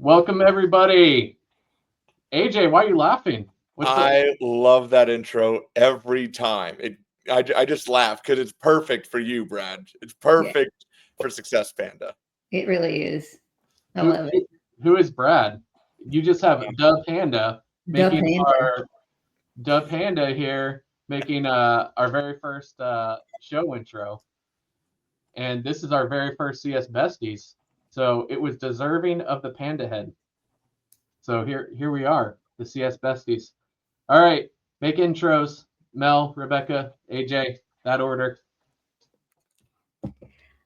Welcome, everybody. AJ, why are you laughing? I love that intro every time. I just laugh because it's perfect for you, Brad. It's perfect for Success Panda. It really is. I love it. Who is Brad? You just have Dub Panda making Dub Panda here making our very first show intro. And this is our very first CS Besties. So it was deserving of the Panda head. So here we are, the CS Besties. All right, make intros. Mel, Rebecca, AJ, that order.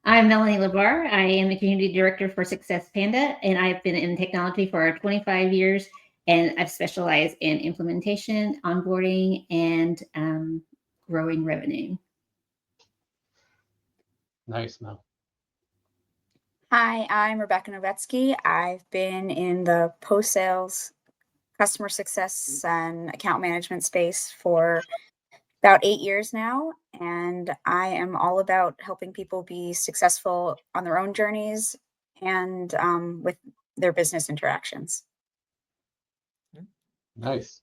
I'm Melanie Labar. I am the Community Director for Success Panda, and I've been in technology for 25 years, and I've specialized in implementation, onboarding, and growing revenue. Nice, Mel. Hi, I'm Rebecca Novetsky. I've been in the post-sales, customer success, and account management space for about 8 years now, and I am all about helping people be successful on their own journeys and with their business interactions. Nice.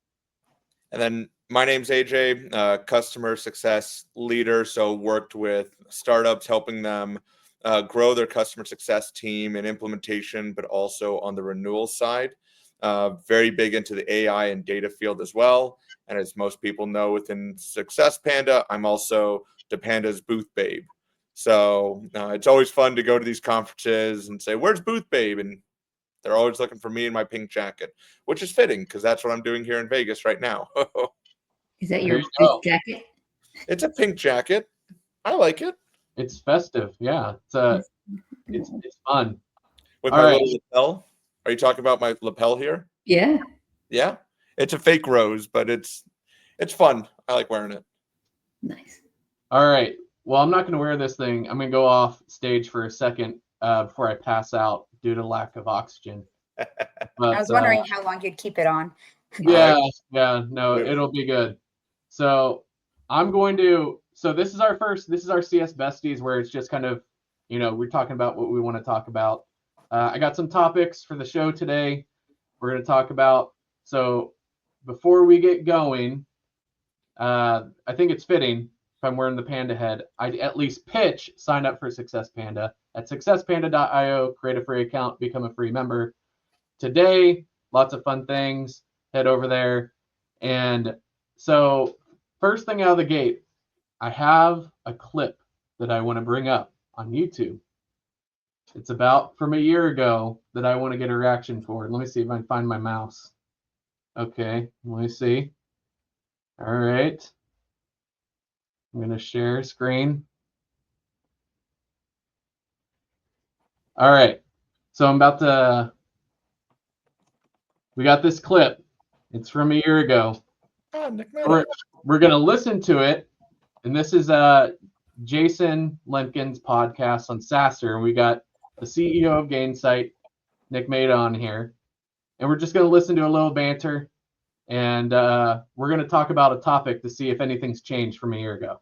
And then my name's AJ, customer success leader. So worked with startups, helping them grow their customer success team and implementation, but also on the renewal side. Very big into the AI and data field as well. And as most people know within Success Panda, I'm also the Panda's booth babe. So it's always fun to go to these conferences and say, "Where's Booth Babe?" And they're always looking for me in my pink jacket, which is fitting because that's what I'm doing here in Vegas right now. Is that your booth jacket? It's a pink jacket. I like it. It's festive. Yeah, it's fun. With my little lapel. Are you talking about my lapel here? Yeah. Yeah. It's a fake rose, but it's fun. I like wearing it. Nice. All right. Well, I'm not going to wear this thing. I'm going to go off stage for a second before I pass out due to lack of oxygen. But, I was wondering how long you'd keep it on. Yeah. No, it'll be good. So I'm going to. So this is our CS Besties, where it's just kind of, we're talking about what we want to talk about. I got some topics for the show today. We're going to talk about. So before we get going, I think it's fitting, if I'm wearing the Panda head, I'd at least pitch sign up for Success Panda at successpanda.io, create a free account, become a free member. Today, lots of fun things. Head over there. And so first thing out of the gate, I have a clip that I want to bring up on YouTube. It's about from a year ago that I want to get a reaction for. Let me see if I can find my mouse. Okay, let me see. All right. I'm going to share screen. All right. So we got this clip. It's from a year ago. We're going to listen to it. And this is Jason Lemkin's podcast on SaaStr. And we got the CEO of Gainsight, Nick Maida, on here. And we're just going to listen to a little banter. And we're going to talk about a topic to see if anything's changed from a year ago.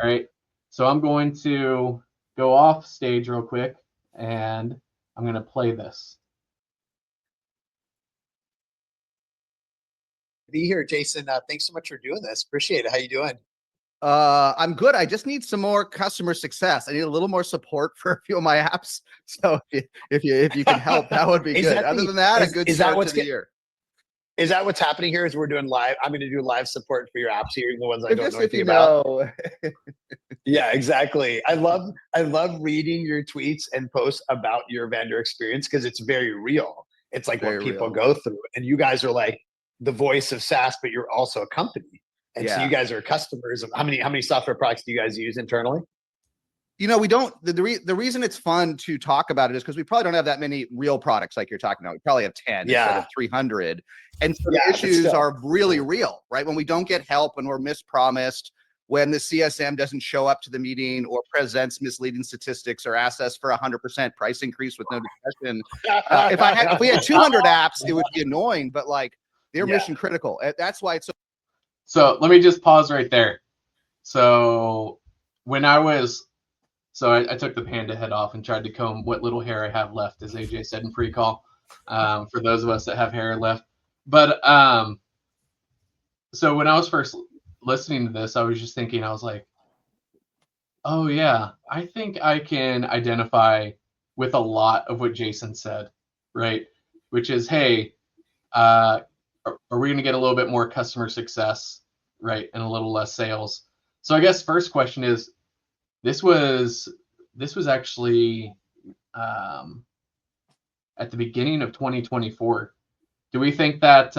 All right. So I'm going to go off stage real quick, and I'm going to play this. Be here, Jason. Thanks so much for doing this. Appreciate it. How you doing? I'm good. I just need some more customer success. I need a little more support for a few of my apps. So if you can help, that would be good. Other than that, a good start to the year. Is that what's happening here? Is we're doing live? I'm going to do live support for your apps here, the ones I don't know anything about. Yeah, exactly. I love reading your tweets and posts about your vendor experience because it's very real. It's like what people go through, and you guys are like the voice of SaaS, but you're also a company, and so you guys are customers of how many software products do you guys use internally? We don't. The reason it's fun to talk about it is because we probably don't have that many real products like you're talking about. We probably have 10 instead of 300. And so the issues are really real, right? When we don't get help, when we're mispromised, when the CSM doesn't show up to the meeting or presents misleading statistics or asks us for 100% price increase with no discussion. If we had 200 apps, it would be annoying, but like they're mission critical. That's why it's so. Let me just pause right there. So when I took the Panda head off and tried to comb what little hair I have left, as AJ said in pre-call. for those of us that have hair left. But so when I was first listening to this, I was just thinking, I was like, oh yeah, I think I can identify with a lot of what Jason said, right? Which is, hey, are we going to get a little bit more customer success, right, and a little less sales? So I guess first question is, this was actually at the beginning of 2024. Do we think that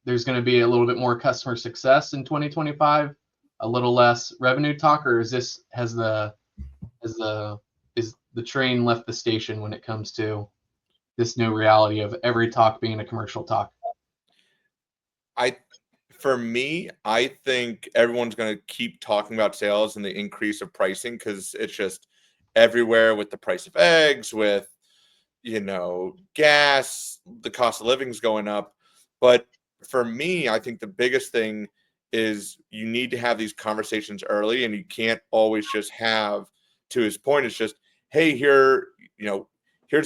there's going to be a little bit more customer success in 2025, a little less revenue talk, or is the train left the station when it comes to this new reality of every talk being a commercial talk? For me, I think everyone's going to keep talking about sales and the increase of pricing because it's just everywhere with the price of eggs, with gas, the cost of living's going up. But for me, I think the biggest thing is you need to have these conversations early, and you can't always just have, to his point, it's just, hey, here's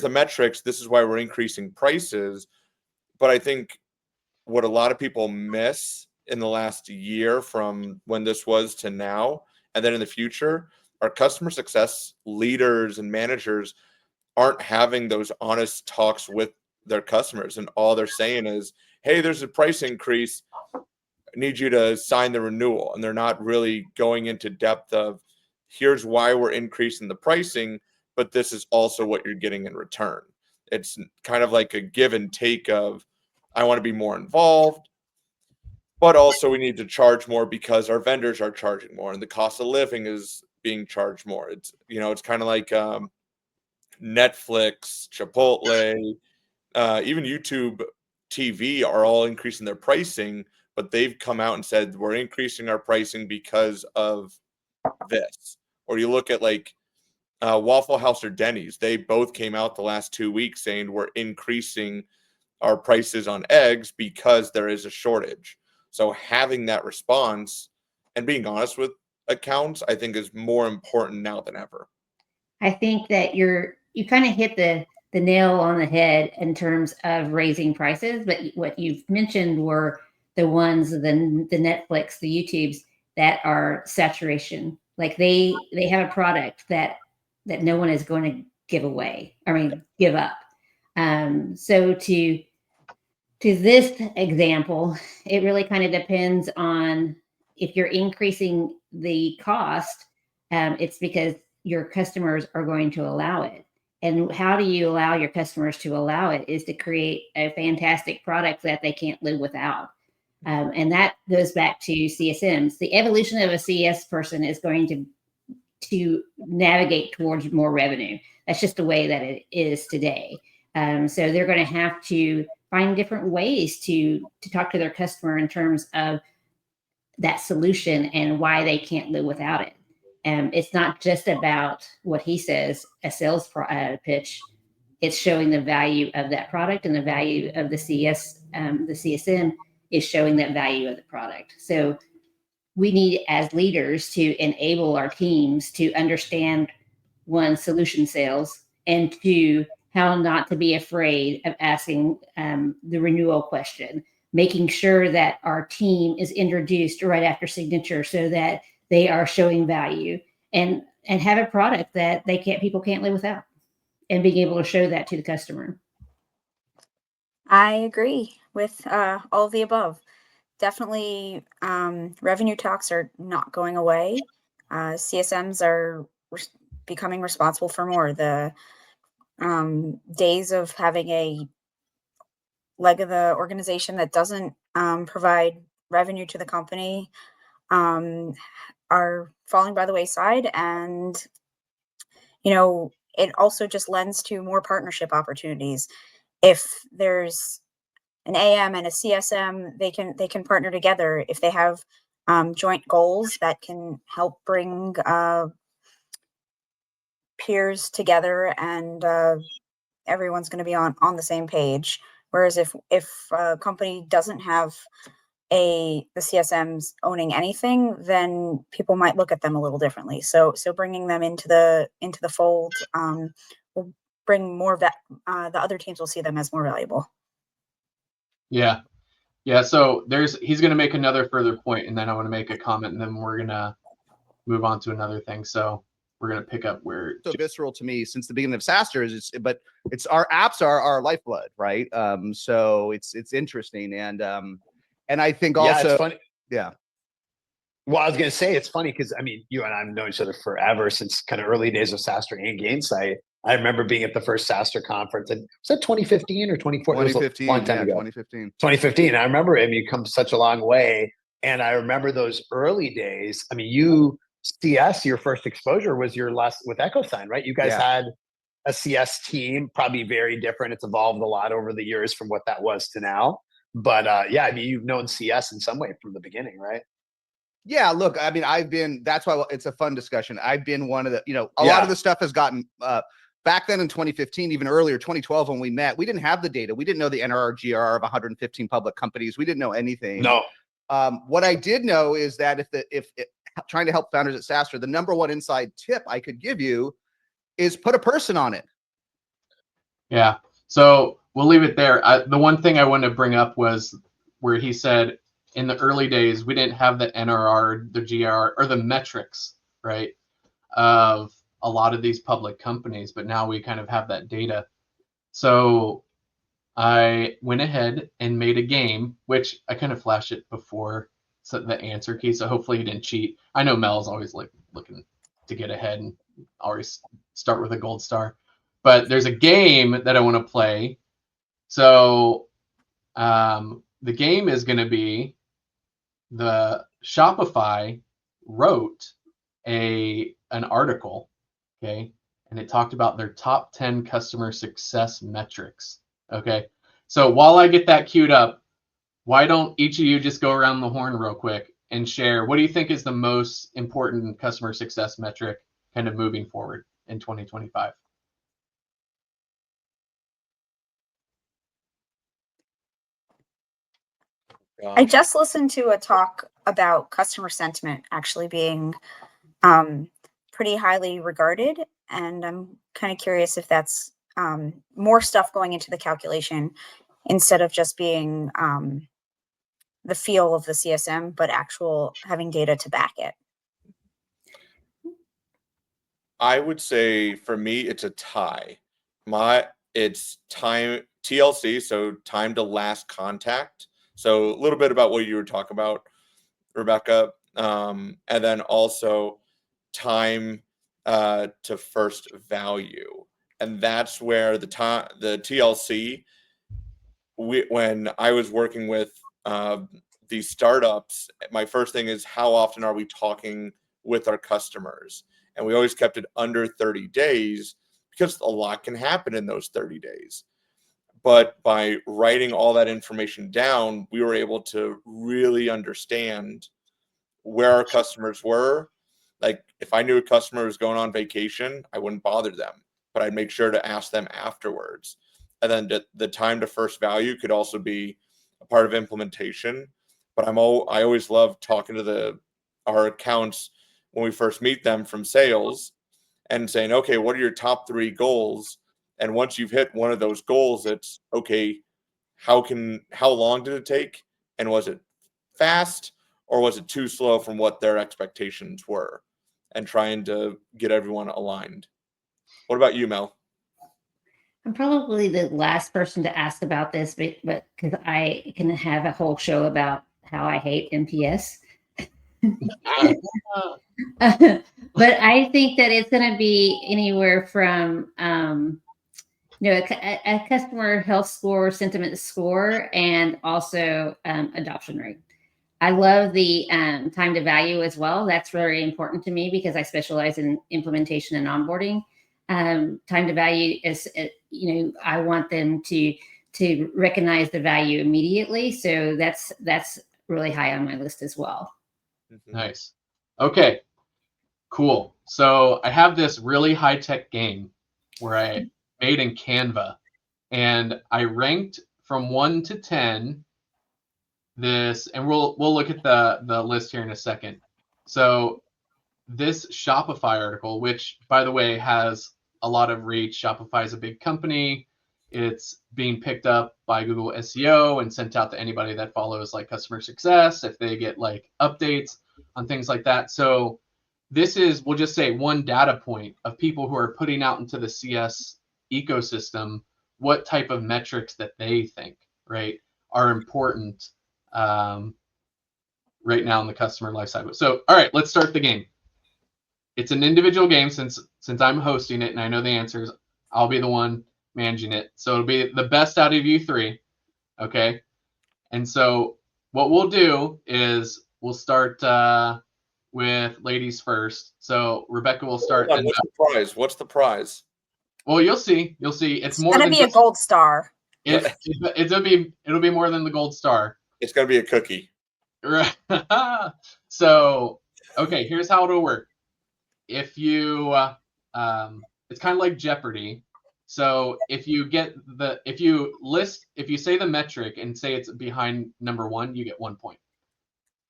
the metrics. This is why we're increasing prices. But I think what a lot of people miss in the last year from when this was to now, and then in the future, our customer success leaders and managers aren't having those honest talks with their customers. And all they're saying is, hey, there's a price increase. I need you to sign the renewal. And they're not really going into depth of, here's why we're increasing the pricing, but this is also what you're getting in return. It's kind of like a give and take of, I want to be more involved, but also we need to charge more because our vendors are charging more and the cost of living is being charged more. It's kind of like Netflix, Chipotle, even YouTube TV are all increasing their pricing, but they've come out and said we're increasing our pricing because of this. Or you look at like Waffle House or Denny's, they both came out the last 2 weeks saying we're increasing our prices on eggs because there is a shortage. So having that response and being honest with accounts, I think, is more important now than ever. I think that you kind of hit the nail on the head in terms of raising prices, but what you've mentioned were the ones, the Netflix, the YouTubes that are saturation. Like they have a product that no one is going to give away. I mean, give up. So to this example, it really kind of depends on if you're increasing the cost, it's because your customers are going to allow it. And how do you allow your customers to allow it is to create a fantastic product that they can't live without. And that goes back to CSMs. The evolution of a CS person is going to navigate towards more revenue. That's just the way that it is today. So they're going to have to find different ways to talk to their customer in terms of that solution and why they can't live without it. It's not just about what he says, a sales pitch. It's showing the value of that product, and the value of the CSM is showing that value of the product. So we need, as leaders, to enable our teams to understand, one, solution sales, and two, how not to be afraid of asking the renewal question, making sure that our team is introduced right after signature so that they are showing value, and have a product that people can't live without, and being able to show that to the customer. I agree with all of the above. Definitely, revenue talks are not going away. CSMs are becoming responsible for more. The days of having a leg of the organization that doesn't provide revenue to the company are falling by the wayside. And, it also just lends to more partnership opportunities. If there's an AM and a CSM, they can partner together. If they have joint goals that can help bring peers together, and everyone's going to be on the same page. Whereas if a company doesn't have the CSMs owning anything, then people might look at them a little differently. So bringing them into the fold will bring more the other teams will see them as more valuable. Yeah. Yeah. So he's going to make another further point, and then I want to make a comment, and then we're going to move on to another thing. So we're going to pick up where. So visceral to me since the beginning of SaaStr but it's our apps are our lifeblood, right? So it's interesting. And I think also, it's funny. Yeah. Well, I was going to say, it's funny because, I mean, you and I have known each other forever since kind of early days of SaaStr and Gainsight. I remember being at the first SaaStr conference, and was that 2015 or 2014? 2015, it was a long time ago. 2015. 2015. I remember, I mean, you come such a long way. And I remember those early days. I mean, CS, your first exposure was your last with EchoSign, right? You guys had a CS team, probably very different. It's evolved a lot over the years from what that was to now. But yeah, I mean, you've known CS in some way from the beginning, right? Yeah, look, I mean, that's why it's a fun discussion. I've been one of the, a lot of the stuff has gotten, back then in 2015, even earlier, 2012, when we met, we didn't have the data. We didn't know the NRR, GRR of 115 public companies. We didn't know anything. No. What I did know is that if trying to help founders at SaaStr, the number one inside tip I could give you is put a person on it. Yeah. So we'll leave it there. The one thing I wanted to bring up was where he said, in the early days, we didn't have the NRR, the GR, or the metrics, right, of a lot of these public companies, but now we kind of have that data. So I went ahead and made a game, which I kind of flashed it before the answer key, so hopefully he didn't cheat. I know Mel's always looking to get ahead and always start with a gold star. But there's a game that I want to play. So the game is going to be the Shopify wrote an article, okay, and it talked about their top 10 customer success metrics. Okay, so while I get that queued up, why don't each of you just go around the horn real quick and share what do you think is the most important customer success metric kind of moving forward in 2025? I just listened to a talk about customer sentiment actually being pretty highly regarded. And I'm kind of curious if that's more stuff going into the calculation instead of just being the feel of the CSM, but actual having data to back it. I would say for me, it's a tie. It's time TLC, so time to last contact. So a little bit about what you were talking about, Rebecca, and then also time to first value, and that's where the TLC. When I was working with these startups, my first thing is how often are we talking with our customers, and we always kept it under 30 days because a lot can happen in those 30 days. But by writing all that information down, we were able to really understand where our customers were. Like if I knew a customer was going on vacation, I wouldn't bother them, but I'd make sure to ask them afterwards. And then the time to first value could also be a part of implementation. But I always love talking to our accounts when we first meet them from sales and saying, okay, what are your top 3 goals? And once you've hit one of those goals, it's okay, how long did it take? And was it fast or was it too slow from what their expectations were? And trying to get everyone aligned. What about you, Mel? I'm probably the last person to ask about this, but because I can have a whole show about how I hate NPS. But I think that it's going to be anywhere from a customer health score, sentiment score, and also adoption rate. I love the time to value as well. That's very important to me because I specialize in implementation and onboarding. Time to value is, I want them to recognize the value immediately. So that's really high on my list as well. Nice. Okay, cool. So I have this really high-tech game where I made in Canva, and I ranked from 1 to 10 this, and we'll look at the list here in a second. So this Shopify article, which by the way has a lot of reach. Shopify is a big company. It's being picked up by Google SEO and sent out to anybody that follows like customer success if they get like updates on things like that. So this is, we'll just say, one data point of people who are putting out into the CS ecosystem what type of metrics that they think, right, are important right now in the customer lifecycle. So, all right, let's start the game. It's an individual game since I'm hosting it and I know the answers. I'll be the one managing it. So it'll be the best out of you three, okay? And so what we'll do is we'll start with ladies first. So Rebecca will start. What's the prize? What's the prize? Well, you'll see. You'll see. It's more gonna than be a gold star. It'll be more than the gold star. It's gonna be a cookie. Right. So, okay, here's how it'll work. If you, it's kind of like Jeopardy. So if you say the metric and say it's behind number 1, you get 1 point.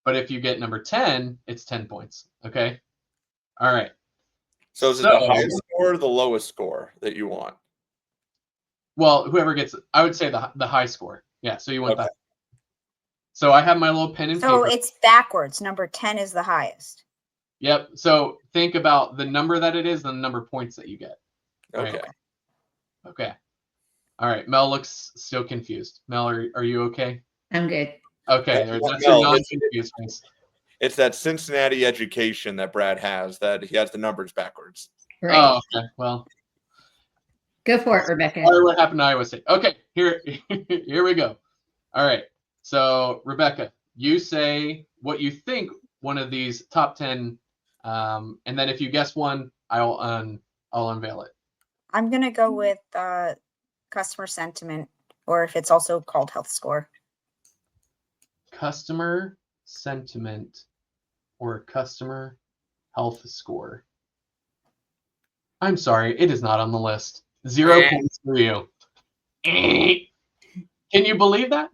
But if you get number 10, it's 10 points. Okay. All right. So is it the highest score or the lowest score that you want? Well, whoever gets, I would say the high score. Yeah. So you want that. So I have my little pen and paper. So it's backwards. Number 10 is the highest. Yep. So think about the number that it is and the number of points that you get. Okay. Right? Okay. All right. Mel looks still confused. Mel, are you okay? I'm good. Okay. That's your non-confused face. It's that Cincinnati education that Brad has, that he has the numbers backwards. Right. Oh, okay. Well, go for it, Rebecca. Sorry, what happened to Iowa State? Okay, here we go. All right. So Rebecca, you say what you think one of these top 10, and then if you guess one, I'll unveil it. I'm gonna go with customer sentiment, or if it's also called health score. Customer sentiment or customer health score. I'm sorry, it is not on the list. 0 points for you. Can you believe that?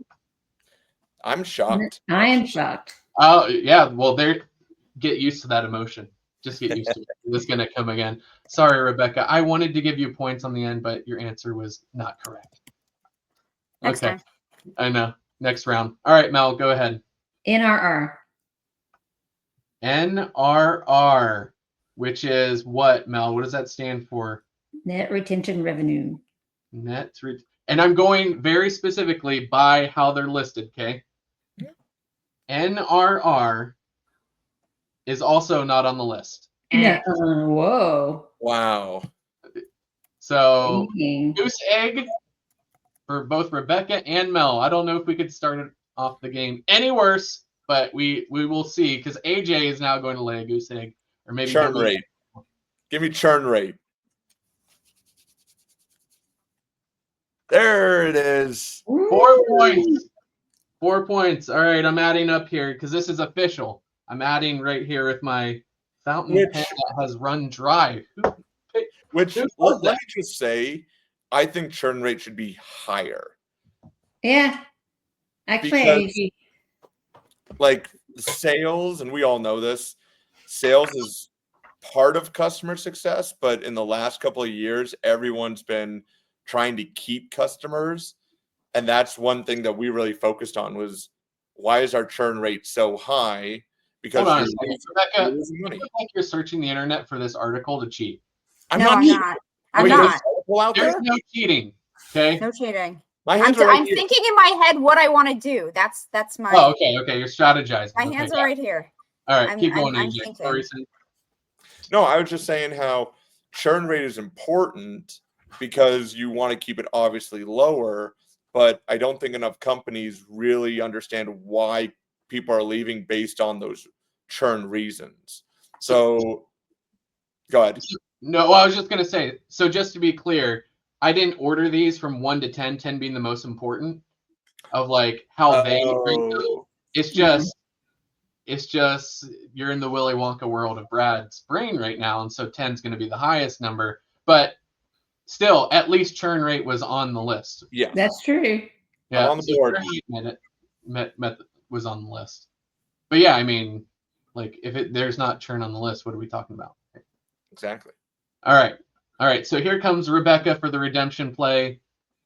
I'm shocked. I am shocked. Oh, yeah. Well, get used to that emotion. Just get used to it. It's going to come again. Sorry, Rebecca. I wanted to give you points on the end, but your answer was not correct. Next time. I know. Next round. All right, Mel, go ahead. NRR. NRR, which is what, Mel? What does that stand for? Net retention revenue. And I'm going very specifically by how they're listed, okay? NRR is also not on the list. No. Whoa. Wow. So, goose egg for both Rebecca and Mel. I don't know if we could start off the game any worse, but we will see, because AJ is now going to lay a goose egg. Or maybe churn rate. Give me churn rate. There it is. 4 points. 4 points. All right, I'm adding up here because this is official. I'm adding right here with my fountain pen that has run dry. Let me just say, I think churn rate should be higher. Yeah. Actually, like sales, and we all know this, sales is part of customer success, but in the last couple of years, everyone's been trying to keep customers. And that's one thing that we really focused on was, why is our churn rate so high? Because Rebecca, money. Like you're searching the internet for this article to cheat. I'm not. There's no cheating. Okay. No cheating. I'm thinking in my head what I want to do. That's my. Oh, okay. You're strategizing. My hands are right here. All right, keep going, AJ. No, I was just saying how churn rate is important because you want to keep it obviously lower, but I don't think enough companies really understand why people are leaving based on those churn reasons. So go ahead. No, I was just going to say, so just to be clear, I didn't order these from 1 to 10, 10 being the most important of like how they rank them. It's just you're in the Willy Wonka world of Brad's brain right now, and so 10 is going to be the highest number. But still, at least churn rate was on the list. Yeah, that's true. Yeah, on the board. Was on the list. But yeah, I mean, like if there's not churn on the list, what are we talking about? Exactly. All right, All right, so here comes Rebecca for the redemption play.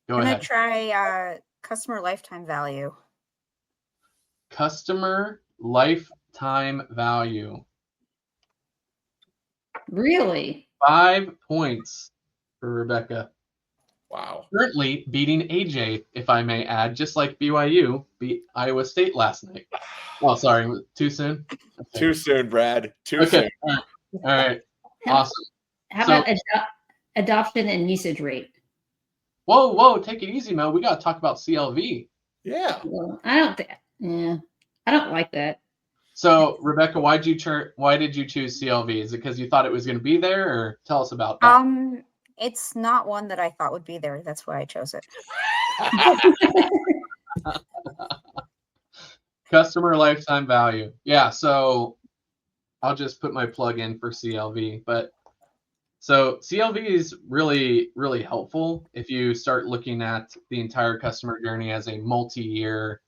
Go I'm ahead. gonna try customer lifetime value. Customer lifetime value. Really? 5 points for Rebecca. Wow. Currently beating AJ, if I may add, just like BYU beat Iowa State last night. Oh, sorry, too soon? Okay. Too soon, Brad. Too Okay, soon. all right. How- Awesome. How So- about adoption and usage rate? Whoa, take it easy, Mel. We got to talk about CLV. Yeah. Well, I don't think. Yeah, I don't like that. So, Rebecca, why did you choose CLV? Is it because you thought it was going to be there, or tell us about that? It's not one that I thought would be there. That's why I chose it. Customer lifetime value. Yeah, so I'll just put my plug in for CLV. But so CLV is really, really helpful if you start looking at the entire customer journey as a multi-year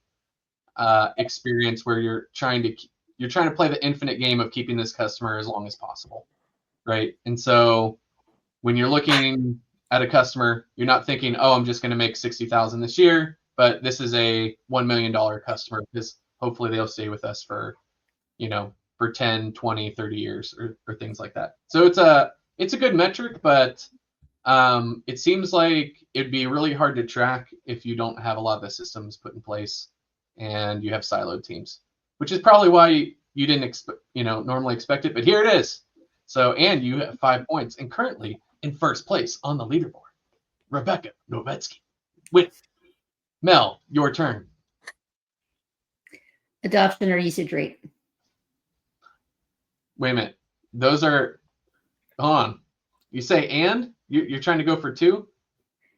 experience where you're trying to play the infinite game of keeping this customer as long as possible, right? And so when you're looking at a customer, you're not thinking, oh, I'm just going to make 60,000 this year, but this is a $1 million customer because hopefully they'll stay with us for, for 10, 20, 30 years or things like that. So it's a good metric, but it seems like it'd be really hard to track if you don't have a lot of the systems put in place and you have siloed teams, which is probably why you didn't normally expect it, but here it is. So, and you have 5 points and currently in first place on the leaderboard, Rebecca Novetsky. With Mel, your turn. Adoption or usage rate? Wait a minute. Those are, hold on. You say and? You're trying to go for 2?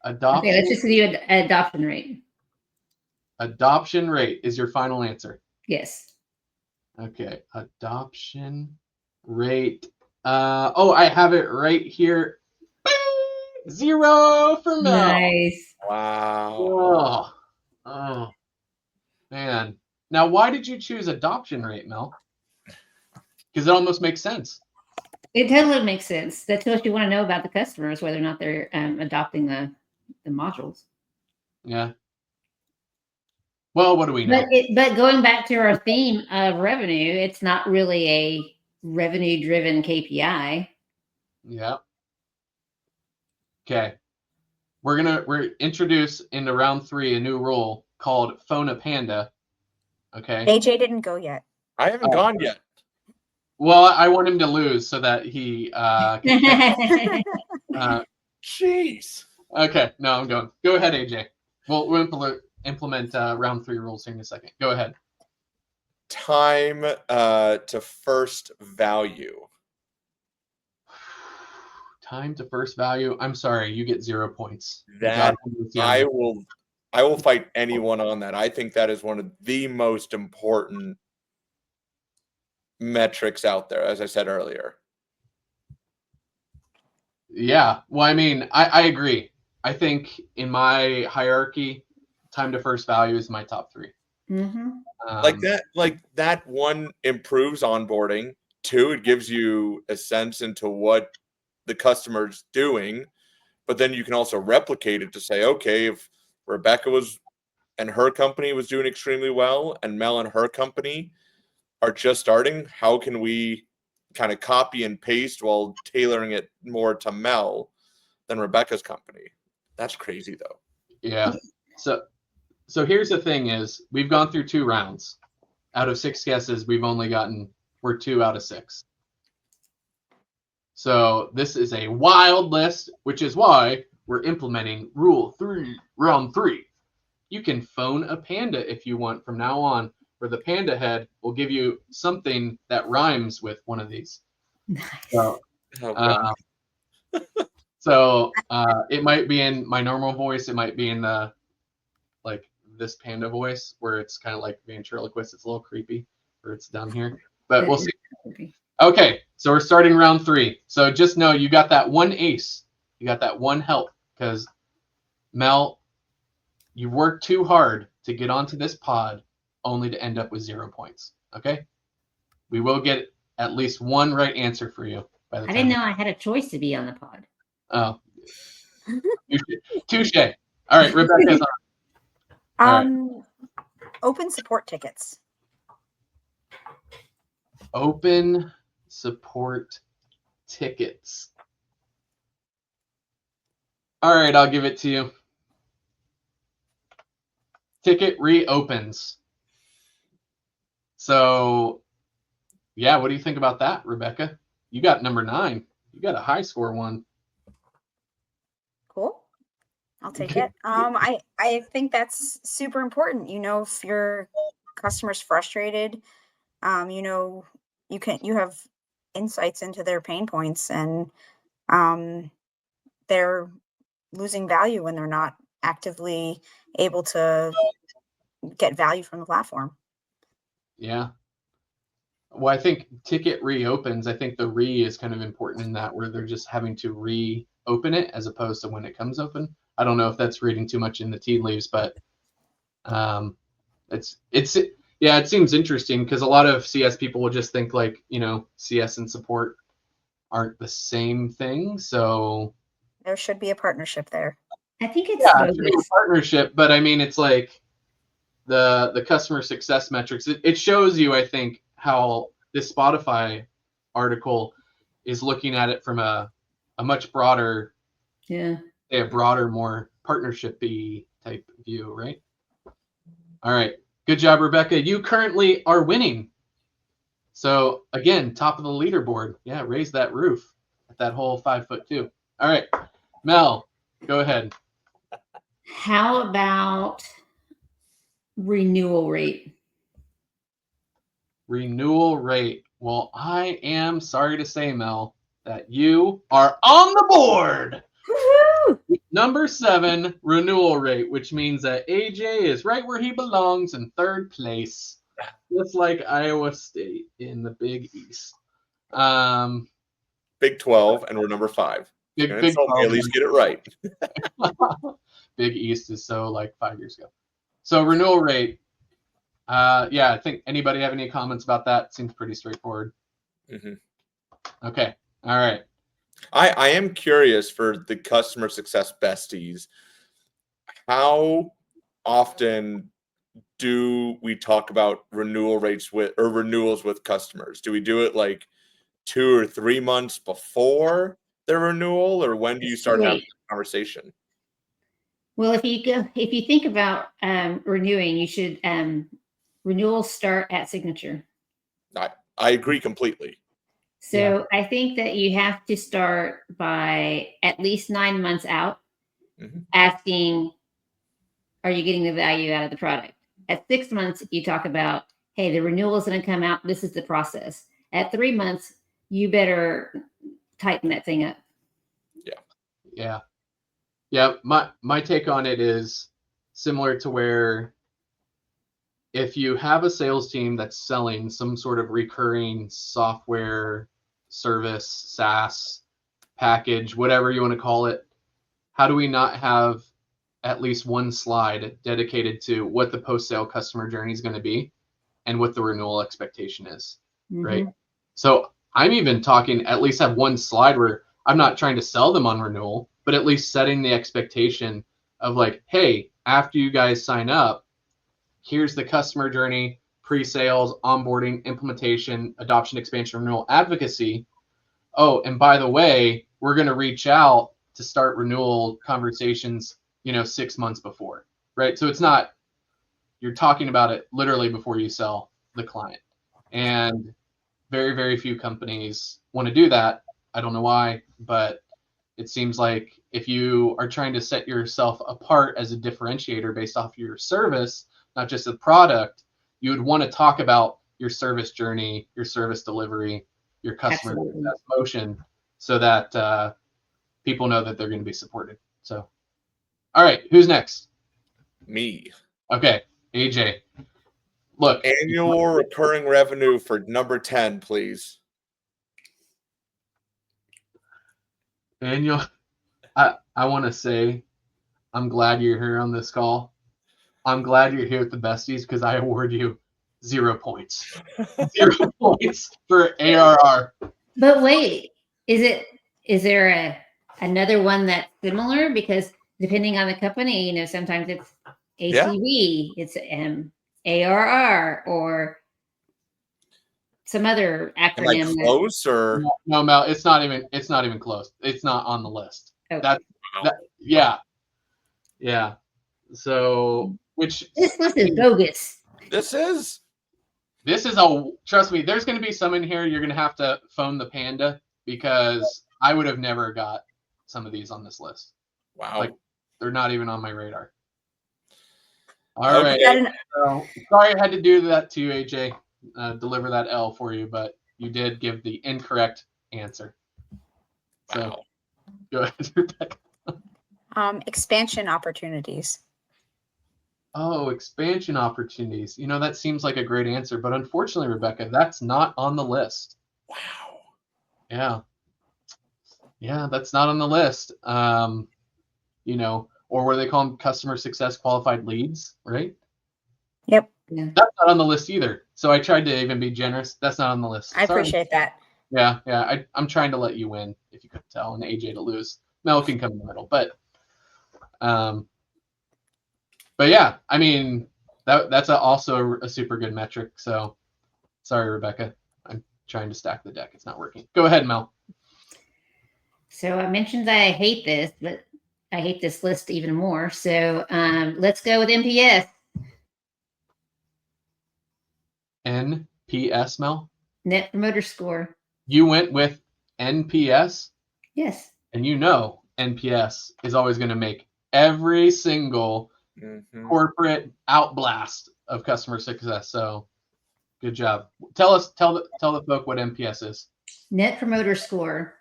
Adoption. Okay, let's just do adoption rate. Adoption rate is your final answer. Yes. Okay, adoption rate. I have it right here. 0 for Mel. Nice. Wow. Oh, man. Now, why did you choose adoption rate, Mel? Because it almost makes sense. It totally makes sense. That's what you want to know about the customers, whether or not they're adopting the modules. Yeah. Well, what do we know? But going back to our theme of revenue, it's not really a revenue-driven KPI. Yeah. Okay. We're introduce into round 3 a new rule called Phone a Panda. Okay. AJ didn't go yet. I haven't gone yet. Well, I want him to lose so that he Jeez. Okay, no, I'm going. Go ahead, AJ. We'll implement round 3 rules here in a second. Go ahead. Time to first value. Time to first value. I'm sorry, you get 0 points. That I will fight anyone on that. I think that is one of the most important metrics out there, as I said earlier. Yeah, well, I mean, I agree. I think in my hierarchy, time to first value is my top 3. Mm-hmm. Like that one improves onboarding. 2, it gives you a sense into what the customer's doing, but then you can also replicate it to say, okay, if Rebecca and her company was doing extremely well and Mel and her company are just starting, how can we kind of copy and paste while tailoring it more to Mel than Rebecca's company? That's crazy though. Yeah. So here's the thing is we've gone through 2 rounds. Out of 6 guesses, we're 2 out of 6. So this is a wild list, which is why we're implementing rule 3, round 3. You can phone a panda if you want from now on, where the panda head will give you something that rhymes with one of these. Nice. So, it might be in my normal voice. It might be in the this panda voice where it's kind of like ventriloquist. It's a little creepy, or it's down here, but we'll see. Okay, so we're starting round 3. So just know you got that 1 ace. You got that 1 help because Mel, you worked too hard to get onto this pod only to end up with 0 points. Okay? We will get at least 1 right answer for you by the time. I didn't know I had a choice to be on the pod. Oh, touche. All right, Rebecca's on. All right. Open support tickets. Open support tickets. All right, I'll give it to you. Ticket reopens. So, yeah, what do you think about that, Rebecca? You got number 9. You got a high score one. Cool. I'll take it. I think that's super important. If your customer's frustrated, you have insights into their pain points, and they're losing value when they're not actively able to get value from the platform. Yeah. Well, I think ticket reopens. I think the is kind of important in that, where they're just having to reopen it as opposed to when it comes open. I don't know if that's reading too much in the tea leaves, but it seems interesting because a lot of CS people will just think like, CS and support aren't the same thing. So there should be a partnership there. I think it's it should be a partnership, but I mean, it's like the customer success metrics. It shows you, I think, how this Spotify article is looking at it from a much broader, more partnership-y type view, right? All right. Good job, Rebecca. You currently are winning. So again, top of the leaderboard. Yeah, raise that roof at that whole 5'2". All right. Mel, go ahead. How about renewal rate? Renewal rate. Well, I am sorry to say, Mel, that you are on the board. Woo-hoo! Number 7, renewal rate, which means that AJ is right where he belongs in 3rd place, just like Iowa State in the Big East. Big 12, and we're number 5. Big 12. At least get it right. Big East is so like 5 years ago. So renewal rate. I think anybody have any comments about that? Seems pretty straightforward. Mm-hmm. Okay. All right. I am curious for the customer success besties. How often do we talk about renewal rates or renewals with customers? Do we do it like 2 or 3 months before their renewal, or when do you start having a conversation? Well, if you think about renewing, you should renewals start at signature. I agree completely. So I think that you have to start by at least 9 months out, asking, are you getting the value out of the product? At 6 months, you talk about, hey, the renewal is going to come out. This is the process. At 3 months, you better tighten that thing up. Yeah. My take on it is similar to where if you have a sales team that's selling some sort of recurring software service, SaaS package, whatever you want to call it, how do we not have at least one slide dedicated to what the post-sale customer journey is going to be and what the renewal expectation is, right? So I'm even talking at least have one slide where I'm not trying to sell them on renewal, but at least setting the expectation of like, hey, after you guys sign up, here's the customer journey, pre-sales, onboarding, implementation, adoption, expansion, renewal, advocacy. Oh, and by the way, we're going to reach out to start renewal conversations, 6 months before, right? So it's not, you're talking about it literally before you sell the client. And very, very few companies want to do that. I don't know why, but it seems like if you are trying to set yourself apart as a differentiator based off your service, not just the product, you would want to talk about your service journey, your service delivery, your customer success motion, so that people know that they're going to be supported. So, all right, who's next? Me. Okay, AJ. Look, annual recurring revenue for number 10, please. Annual. I want to say, I'm glad you're here on this call. I'm glad you're here with the besties because I award you 0 points. 0 points for ARR. But wait, is there another one that's similar because depending on the company, sometimes it's ACV, it's ARR, or some other Am I acronym. close or no, Mel? It's not even close. It's not on the list. Okay. Yeah. So which This list is bogus. this is? Trust me, there's going to be some in here you're going to have to phone the panda because I would have never got some of these on this list. Wow. Like, they're not even on my radar. All right. Okay. So, sorry I had to do that to you, AJ. Deliver that L for you, but you did give the incorrect answer. So, Wow. go ahead, Rebecca. Expansion opportunities. Oh, expansion opportunities. That seems like a great answer, but unfortunately, Rebecca, that's not on the list. Wow. Yeah. Yeah, that's not on the list. Or what do they call them? Customer success qualified leads, right? Yep. Yeah. That's not on the list either. So I tried to even be generous. That's not on the list. I appreciate that. Yeah. I'm trying to let you win, if you couldn't tell, and AJ to lose. Mel can come in the middle, but yeah, I mean that's also a super good metric. So sorry, Rebecca. I'm trying to stack the deck. It's not working. Go ahead, Mel. So I mentioned that I hate this, but I hate this list even more. So let's go with NPS. NPS, Mel? Net Promoter Score. You went with NPS? Yes. And NPS is always going to make every single corporate outblast of customer success. So good job. Tell the folk what NPS is. Net Promoter Score.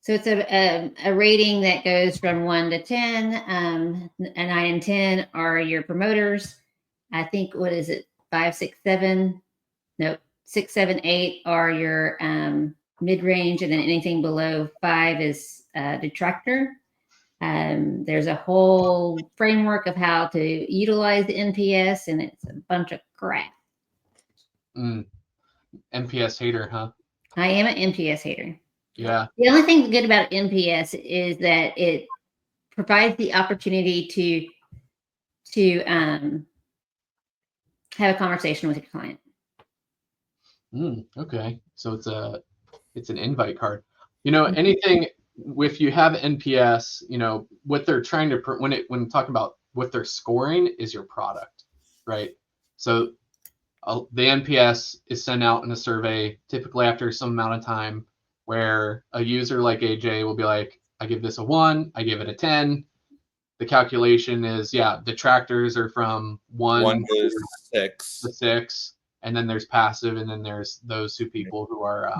So it's a rating that goes from 1 to 10. A 9 and 10 are your promoters. I think, what is it? 5, 6, 7. Nope. 6, 7, 8 are your mid-range, and then anything below 5 is detractor. There's a whole framework of how to utilize the NPS, and it's a bunch of crap. NPS hater, huh? I am an NPS hater. Yeah. The only thing good about NPS is that it provides the opportunity to have a conversation with your client. Okay. So it's an invite card. Anything if you have NPS, what they're trying to when talking about what they're scoring is your product, right? So the NPS is sent out in a survey typically after some amount of time where a user like AJ will be like, I give this a 1, I give it a 10. The calculation is, detractors are from 1 to 6. And then there's passive, and then there's those people who are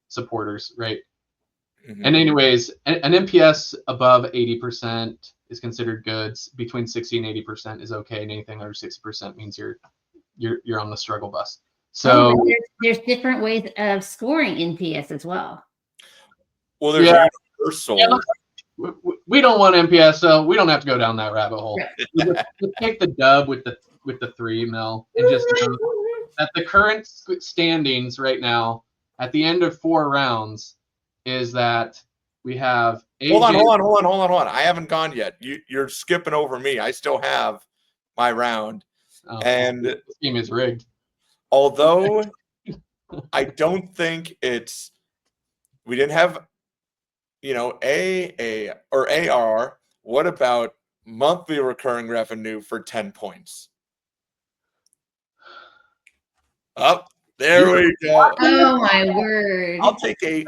supporters, right? Mm-hmm. And anyways, an NPS above 80% is considered good. Between 60 and 80% is okay, and anything under 60% means you're on the struggle bus. So there's different ways of scoring NPS as well. Well, there's universal. Yeah, we don't want NPS, so we don't have to go down that rabbit hole. Just take the dub with the 3, Mel, and just know that the current standings right now at the end of 4 rounds is that we have AJ. Hold on. I haven't gone yet. You're skipping over me. I still have my round. And this game is rigged. Although I don't think we didn't have, AA or AR. What about monthly recurring revenue for 10 points? Up. There we go. Oh my word. I'll take 8.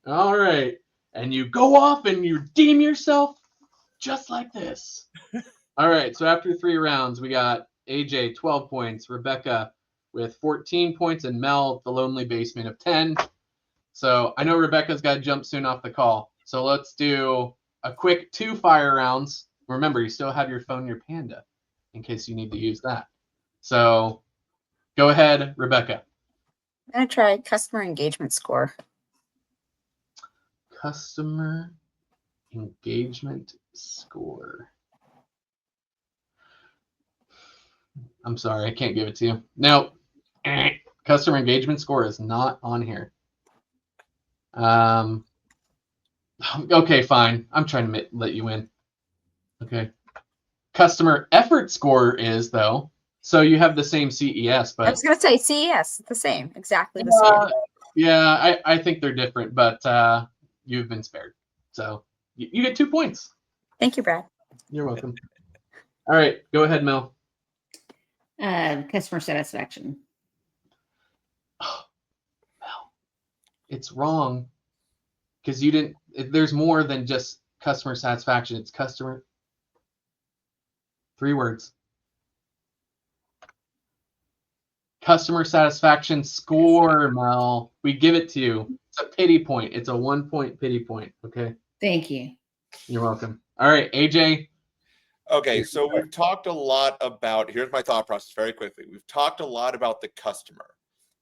All right. And you go off and you redeem yourself just like this. All right. So after 3 rounds, we got AJ 12 points, Rebecca with 14 points, and Mel, the lonely basement, of 10. So I know Rebecca's got to jump soon off the call. So let's do a quick 2 fire rounds. Remember, you still have your phone, your Panda, in case you need to use that. So go ahead, Rebecca. I'm going to try customer engagement score. Customer engagement score. I'm sorry, I can't give it to you. No, customer engagement score is not on here. Okay, fine. I'm trying to let you in. Okay. Customer effort score is, though. So you have the same CES, but I was going to say CES, the same, exactly the same. Yeah, I think they're different, but you've been spared. So you get 2 points. Thank you, Brad. You're welcome. All right, go ahead, Mel. Customer satisfaction. Oh, Mel, it's wrong because you didn't. There's more than just customer satisfaction. It's customer. 3 words. Customer satisfaction score, Mel. We give it to you. It's a pity point. It's a 1-point pity point. Okay. Thank you. You're welcome. All right, AJ. Okay, so we've talked a lot about, here's my thought process very quickly. We've talked a lot about the customer,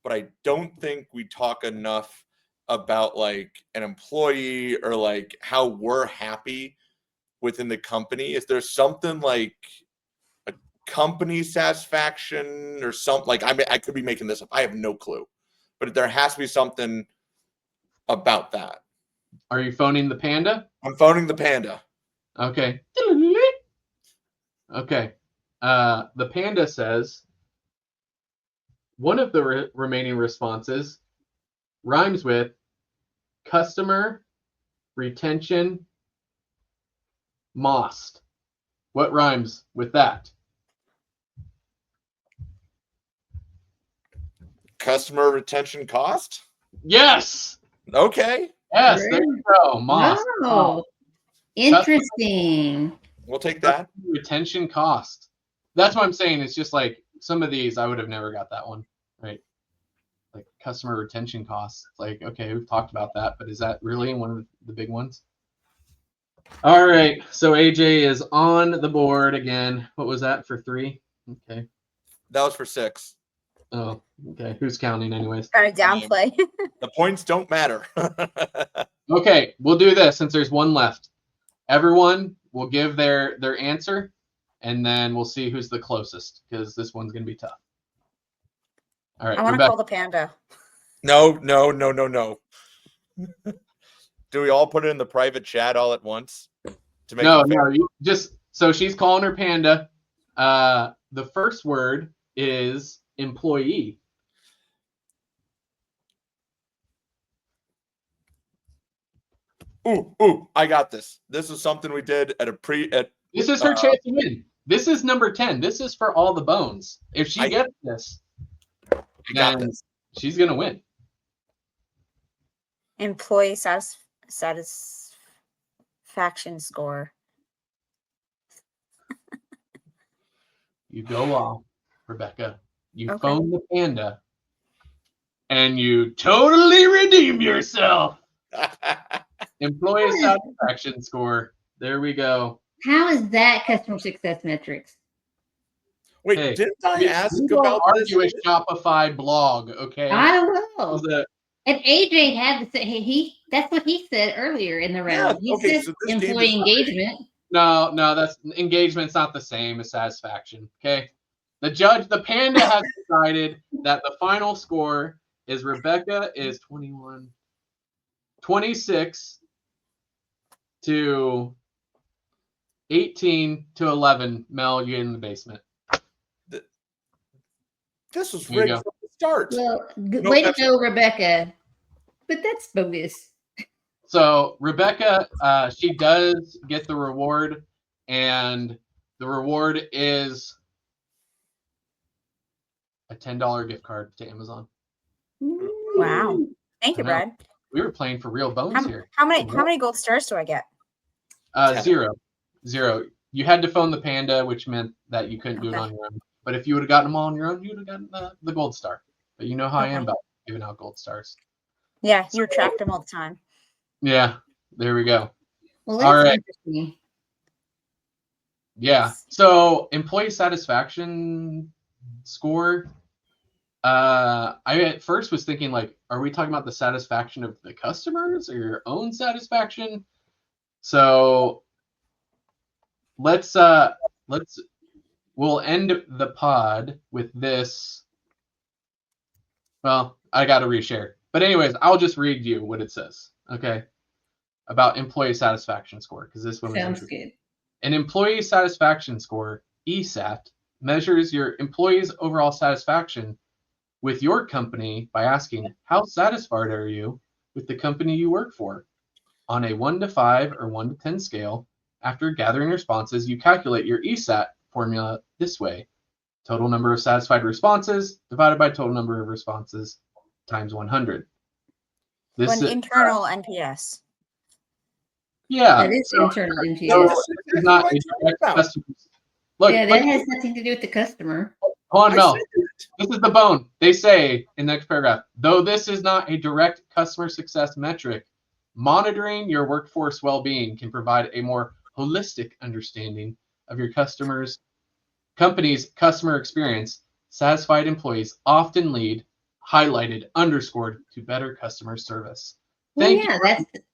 but I don't think we talk enough about like an employee or like how we're happy within the company. Is there something like a company satisfaction or something? Like I could be making this up. I have no clue, but there has to be something about that. Are you phoning the panda? I'm phoning the panda. Okay. Okay. The panda says one of the remaining responses rhymes with customer retention most. What rhymes with that? Customer retention cost? Yes. Okay. Yes, there you go. Most. Oh, interesting. We'll take that. Retention cost. That's what I'm saying. It's just like some of these I would have never got that one, right? Like customer retention costs. Like, okay, we've talked about that, but is that really one of the big ones? All right, so AJ is on the board again. What was that for 3? Okay. That was for 6. Oh, okay. Who's counting anyways? Trying to downplay. The points don't matter. Okay, we'll do this since there's one left. Everyone will give their answer, and then we'll see who's the closest because this one's going to be tough. All right, I want to call the panda. No. Do we all put it in the private chat all at once? To make no, you just so she's calling her panda. The first word is employee. Ooh, I got this. This is something we did at This is her chance to win. This is number 10. This is for all the bones. If she gets this, then she's gonna win. Employee satisfaction score. You go off, Rebecca. You phone the panda, and you totally redeem yourself. Employee satisfaction score. There we go. How is that customer success metrics? Wait, hey, didn't I ask about this? A Shopify blog, okay? I don't know. And AJ had to say that's what he said earlier in the round. Yeah, he said employee engagement. No, that's engagement's not the same as satisfaction. Okay. The panda has decided that the final score is Rebecca is 26 to 18 to 11. Mel, you in the basement. This was rigged from the start. Well, way to go, Rebecca. But that's bogus. So Rebecca, she does get the reward, and the reward is a $10 gift card to Amazon. Wow! Thank you, Brad. We were playing for real bones here. How many gold stars do I get? 0. You had to phone the panda, which meant that you couldn't do it on your own. But if you would have gotten them all on your own, you would have gotten the gold star. But you know how I am about giving out gold stars. Yeah, you retract them all the time. Yeah, there we go. Well, all right. Interesting. Yeah. So employee satisfaction score. I at first was thinking like, are we talking about the satisfaction of the customers or your own satisfaction? So we'll end the pod with this. Well, I got to reshare. But anyways, I'll just read you what it says. Okay. about employee satisfaction score, because this one was Sounds interesting. good. An employee satisfaction score, ESAT, measures your employees' overall satisfaction with your company by asking, how satisfied are you with the company you work for? On a 1 to 5 or 1 to 10 scale, after gathering responses, you calculate your ESAT formula this way. Total number of satisfied responses divided by total number of responses times 100. So an internal NPS. Yeah. That is internal So NPS. this is not a direct customer. Look, Yeah, that has nothing to do with the customer. hold on, Mel. This is the bone. They say in the next paragraph, though this is not a direct customer success metric, monitoring your workforce well-being can provide a more holistic understanding of your company's customer experience. Satisfied employees often lead, highlighted, underscored to better customer service. Well, Thank yeah, you.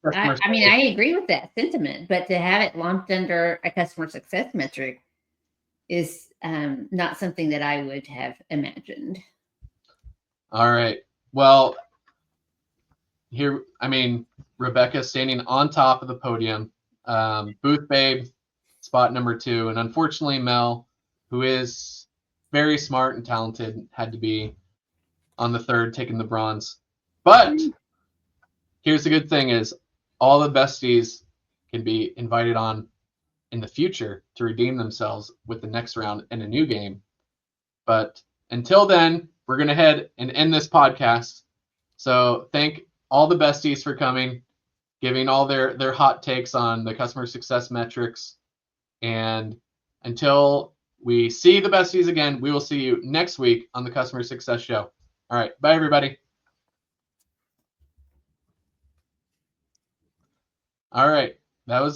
that's. I mean, I agree with that sentiment, but to have it lumped under a customer success metric is not something that I would have imagined. All right. Well, here, I mean, Rebecca standing on top of the podium, Booth Babe, spot number 2, and unfortunately Mel, who is very smart and talented, had to be on the 3rd, taking the bronze. But here's the good thing is all the besties can be invited on in the future to redeem themselves with the next round in a new game. But until then, we're going to head and end this podcast. So thank all the besties for coming, giving all their hot takes on the customer success metrics. And until we see the besties again, we will see you next week on the Customer Success Show. All right. Bye, everybody. All right. That was it.